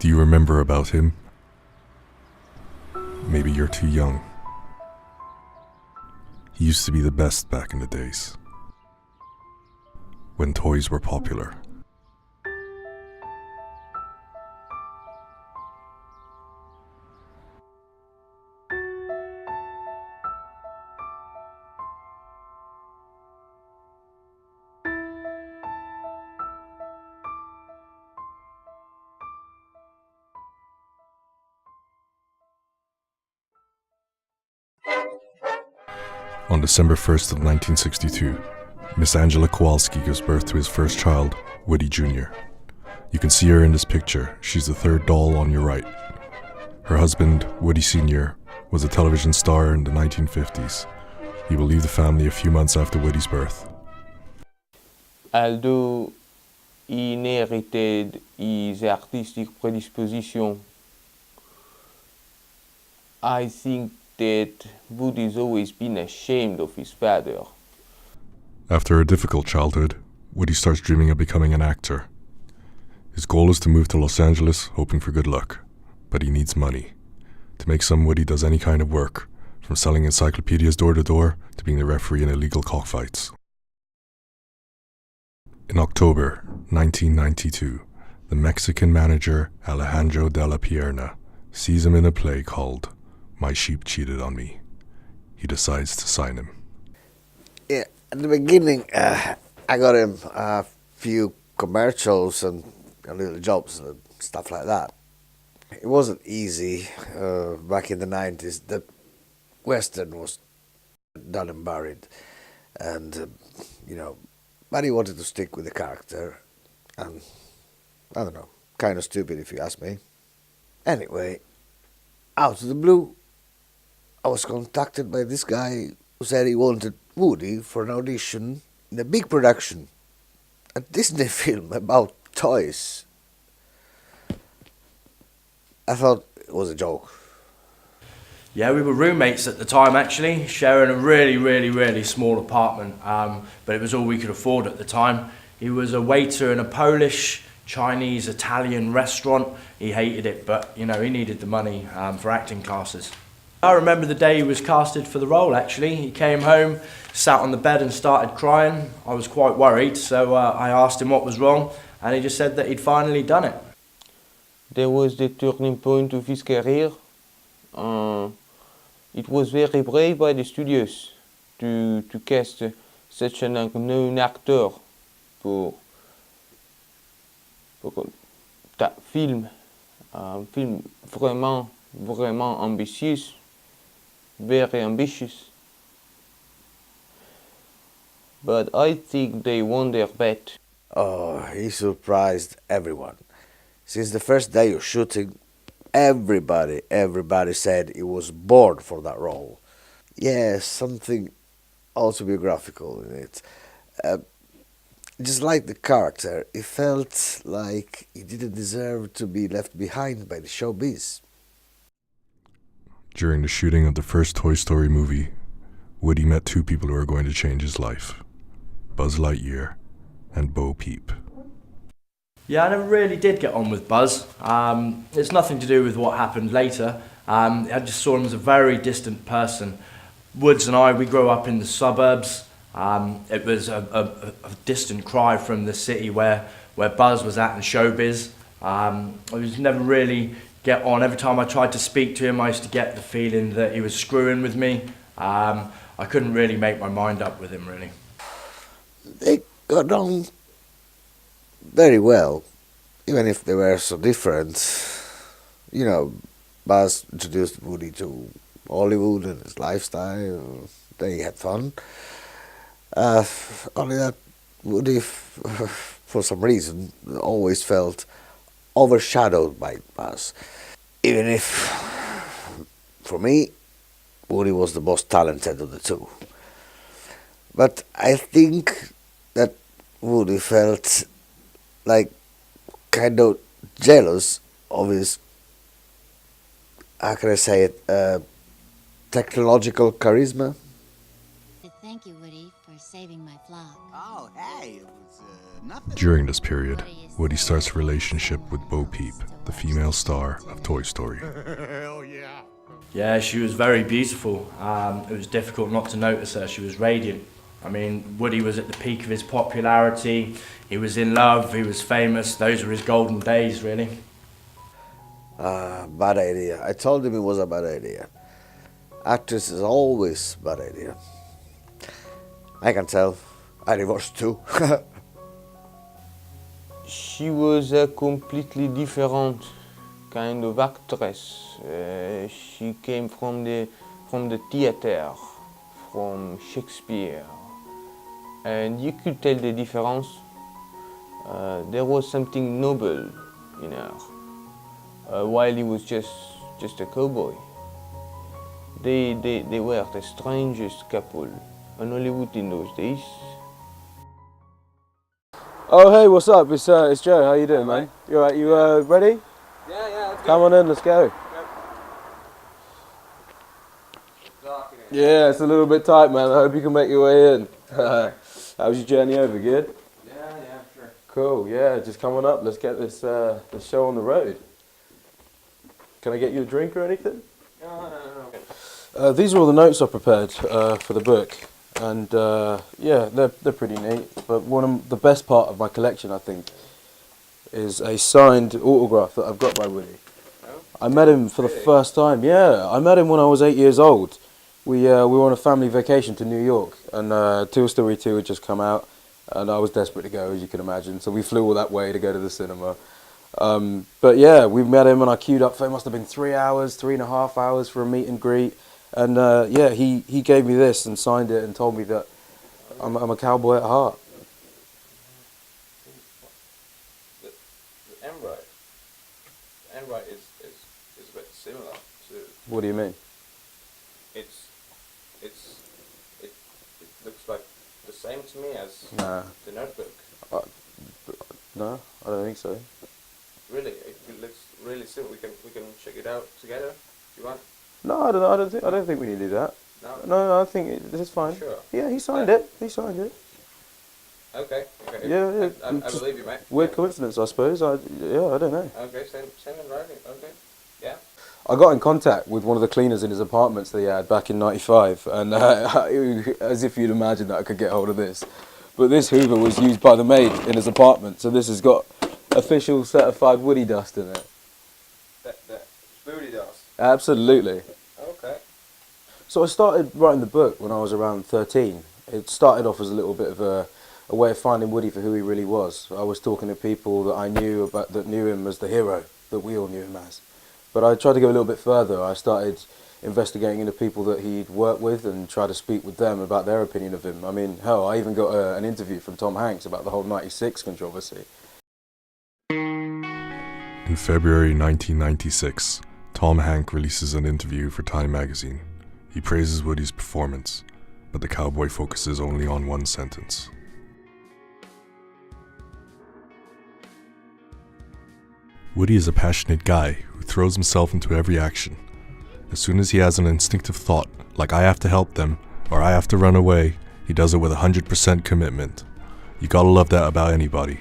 Do you remember about him? Maybe you're too young. He used to be the best back in the days, when toys were popular. On December 1st of 1962, Miss Angela Kowalski gives birth to his first child, Woody Jr. You can see her in this picture. She's the third doll on your right. Her husband, Woody Sr., was a television star in the 1950s. He will leave the family a few months after Woody's birth. Although he inherited his artistic predisposition, I think that Woody's always been ashamed of his father. After a difficult childhood, Woody starts dreaming of becoming an actor. His goal is to move to Los Angeles, hoping for good luck. But he needs money. To make some, Woody does any kind of work, from selling encyclopedias door to door to being the referee in illegal cockfights. In October 1992, the Mexican manager Alejandro de la Pierna sees him in a play called My Sheep Cheated on Me. He decides to sign him. Yeah, at the beginning, I got him a few commercials and little jobs and stuff like that. It wasn't easy back in the 90s. The Western was done and buried, and but he wanted to stick with the character, and I don't know, kind of stupid if you ask me. Anyway, out of the blue, I was contacted by this guy who said he wanted Woody for an audition in a big production, a Disney film about toys. I thought it was a joke. Yeah, we were roommates at the time actually, sharing a really small apartment, but it was all we could afford at the time. He was a waiter in a Polish, Chinese, Italian restaurant. He hated it, but he needed the money for acting classes. I remember the day he was casted for the role actually. He came home, sat on the bed and started crying. I was quite worried, so I asked him what was wrong, and he just said that he'd finally done it. There was the turning point of his career. It was very brave by the studios to cast such an unknown actor for that film. Film vraiment ambitious, very ambitious. But I think they won their bet. Oh, he surprised everyone. Since the first day of shooting, everybody said he was born for that role. Yeah, something autobiographical in it. Just like the character, he felt like he didn't deserve to be left behind by the showbiz. During the shooting of the first Toy Story movie, Woody met two people who are going to change his life: Buzz Lightyear and Bo Peep. Yeah, I never really did get on with Buzz. It's nothing to do with what happened later. I just saw him as a very distant person. Woods and I, we grew up in the suburbs. It was a distant cry from the city where Buzz was at in showbiz. I was never really get on. Every time I tried to speak to him, I used to get the feeling that he was screwing with me. I couldn't really make my mind up with him, really. They got on very well, even if they were so different. Buzz introduced Woody to Hollywood and his lifestyle. They had fun. Only that Woody, for some reason, always felt overshadowed by Buzz. Even if, for me, Woody was the most talented of the two. But I think that Woody felt like kind of jealous of his, how can I say it, technological charisma. Thank you, Woody, for for saving my flock. Oh, hey, it was nothing. During this period, Woody starts a relationship with Bo Peep, the female star of Toy Story. Hell yeah. Yeah, she was very beautiful. It was difficult not to notice her. She was radiant. I mean, Woody was at the peak of his popularity. He was in love, he was famous. Those were his golden days, really. Bad idea. I told him it was a bad idea. Actress is always bad idea. I can tell. I divorced too. She was a completely different kind of actress. She came from the theater, from Shakespeare, and you could tell the difference. There was something noble in her, while he was just a cowboy. They were the strangest couple in Hollywood in those days. Oh hey, what's up? It's Joe. How you doing, man? You alright? You ready? Yeah, let's Come on in. Let's go. Yeah, it's a little bit tight, man. I hope you can make your way in. How was your journey over? Good. Yeah, sure. Cool. Yeah, just come on up. Let's get this show on the road. Can I get you a drink or anything? No. These are all the notes I prepared for the book, and yeah, they're pretty neat. But one of the best part of my collection, I think, is a signed autograph that I've got by Woody. I met him for the first time. Yeah, I met him when I was 8 years old. We were on a family vacation to New York, and Toy Story 2 had just come out, and I was desperate to go, as you can imagine. So we flew all that way to go to the cinema. But yeah, we met him, and I queued up for, it must have been 3.5 hours for a meet and greet. And yeah, he gave me this and signed it and told me that I'm a cowboy at heart. The Enright is a bit similar to. What do you mean? It looks like the same to me as Nah. the Notebook. No, I don't think so. Really, it looks really simple. We can check it out together if you want. No, I don't think we need to do that. No. No, I think this is fine. Sure. Yeah, he signed it. He signed it. Okay. Yeah. I believe you, mate. Weird Yeah. coincidence, I suppose. I don't know. Okay, same in writing. Okay. Yeah. I got in contact with one of the cleaners in his apartments that he had back in '95, and as if you'd imagine that I could get hold of this. But this Hoover was used by the maid in his apartment, so this has got official certified Woody dust in it. That booty dust. Absolutely. Okay. So I started writing the book when I was around 13. It started off as a little bit of a way of finding Woody for who he really was. I was talking to people that I knew about, that knew him as the hero that we all knew him as. But I tried to go a little bit further. I started investigating into people that he'd worked with and try to speak with them about their opinion of him. I mean, hell, I even got an interview from Tom Hanks about the whole '96 controversy. In February 1996, Tom Hanks releases an interview for Time magazine. He praises Woody's performance, but the cowboy focuses only on one sentence. Woody is a passionate guy who throws himself into every action. As soon as he has an instinctive thought, like I have to help them, or I have to run away, he does it with 100% commitment. You gotta love that about anybody.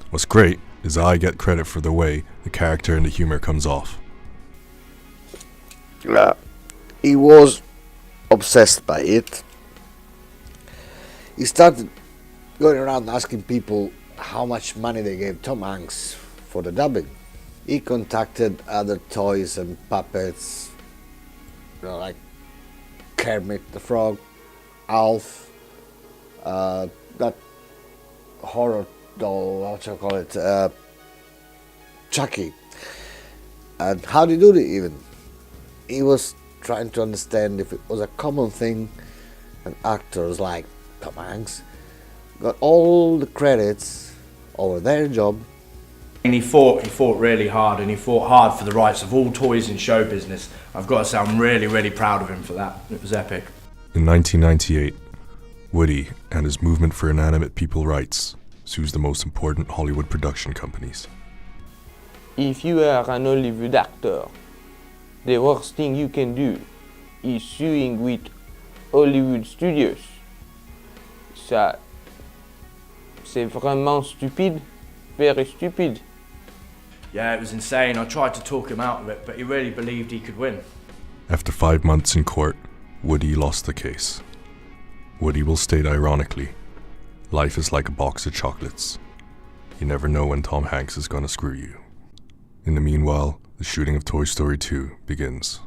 What's great is I get credit for the way the character and the humor comes off. He was obsessed by it. He started going around asking people how much money they gave Tom Hanks for the dubbing. He contacted other toys and puppets, like Kermit the Frog, Alf, that horror doll, what you call it, Chucky. And how did he do it even? He was trying to understand if it was a common thing, and actors like Tom Hanks got all the credits over their job. And he fought really hard, and he fought hard for the rights of all toys in show business. I've got to say, I'm really, really proud of him for that. It was epic. In 1998, Woody and his movement for inanimate people rights sues the most important Hollywood production companies. If you are an Hollywood actor, the worst thing you can do is suing with Hollywood studios. ça, c'est vraiment stupide, very stupid. Yeah, it was insane. I tried to talk him out of it, but he really believed he could win. After 5 months in court, Woody lost the case. Woody will state ironically, life is like a box of chocolates. You never know when Tom Hanks is gonna screw you. In the meanwhile, the shooting of Toy Story 2 begins.